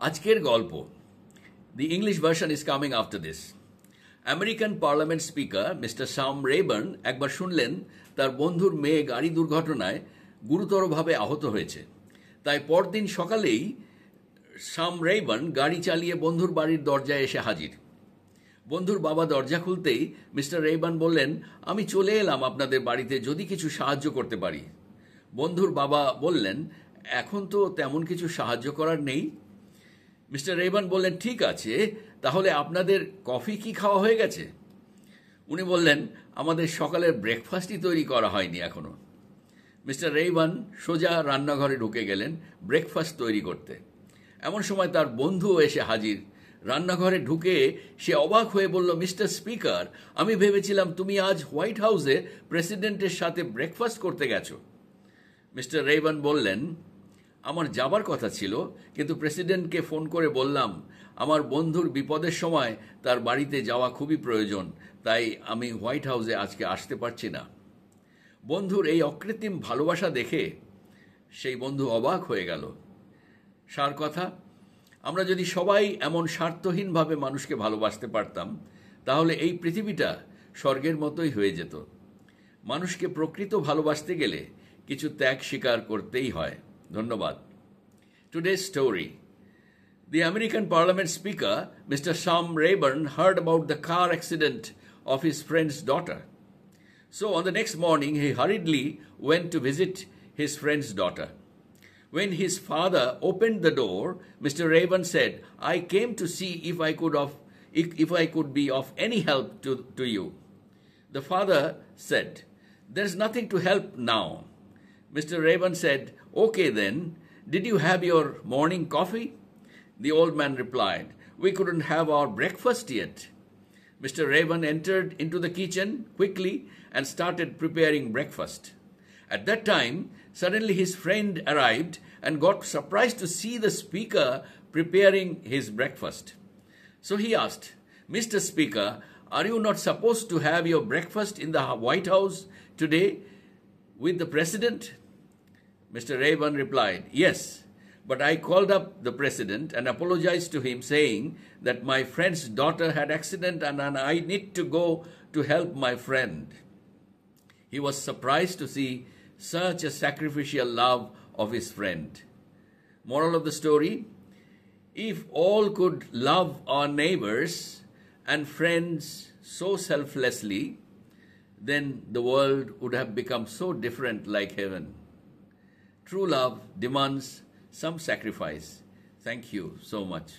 আজকের গল্প। The English version is coming after this. American parliament speaker mister Sam Rayburn একবার শুনলেন তার বন্ধুর মেয়ে গাড়ি দুর্ঘটনায় গুরুতরভাবে আহত হয়েছে। তাই পরদিন সকালেই সাম রেবার্ন গাড়ি চালিয়ে বন্ধুর বাড়ির দরজায় এসে হাজির। বন্ধুর বাবা দরজা খুলতেই মিস্টার রেবার্ন বললেন, আমি চলে এলাম আপনাদের বাড়িতে, যদি কিছু সাহায্য করতে পারি। বন্ধুর বাবা বললেন, এখন তো তেমন কিছু সাহায্য করার নেই। মিস্টার রেবার্ন বললেন, ঠিক আছে, তাহলে আপনাদের কফি কি খাওয়া হয়ে গেছে? উনি বললেন, আমাদের সকালের ব্রেকফাস্টই তৈরি করা হয়নি এখনো। মিস্টার রেবার্ন সোজা রান্নাঘরে ঢুকে গেলেন ব্রেকফাস্ট তৈরি করতে। এমন সময় তার বন্ধুও এসে হাজির। রান্নাঘরে ঢুকে সে অবাক হয়ে বলল, মিস্টার স্পিকার, আমি ভেবেছিলাম তুমি আজ হোয়াইট হাউসে প্রেসিডেন্টের সাথে ব্রেকফাস্ট করতে গেছো। মিস্টার রেবার্ন বললেন, আমার যাবার কথা ছিল, কিন্তু প্রেসিডেন্টকে ফোন করে বললাম আমার বন্ধুর বিপদের সময় তার বাড়িতে যাওয়া খুবই প্রয়োজন, তাই আমি হোয়াইট হাউসে আজকে আসতে পারছি না। বন্ধুর এই অকৃত্রিম ভালোবাসা দেখে সেই বন্ধু অবাক হয়ে গেল। সার কথা, আমরা যদি সবাই এমন স্বার্থহীনভাবে মানুষকে ভালোবাসতে পারতাম, তাহলে এই পৃথিবীটা স্বর্গের মতোই হয়ে যেত। মানুষকে প্রকৃত ভালোবাসতে গেলে কিছু ত্যাগ স্বীকার করতেই হয়। ধন্যবাদ। Today's story. The American Parliament Speaker, Mr. Sam Rayburn, heard about the car accident of his friend's daughter. So on the next morning, he hurriedly went to visit his friend's daughter. When his father opened the door, Mr. Rayburn said, I came to see if I could be of any help to you. The father said, there's nothing to help now. Mr. Rayburn said, okay then, did you have your morning coffee? The old man replied, we couldn't have our breakfast yet. Mr. Rayburn entered into the kitchen quickly and started preparing breakfast. At that time, suddenly his friend arrived and got surprised to see the speaker preparing his breakfast. So he asked, Mr. Speaker, are you not supposed to have your breakfast in the White House today with the president? Mr. Rayburn replied, yes, but I called up the president and apologized to him, saying that my friend's daughter had accident and I need to go to help my friend. He was surprised to see such a sacrificial love of his friend. Moral of the story, if all could love our neighbors and friends so selflessly, then the world would have become so different like heaven. True love demands some sacrifice. Thank you so much.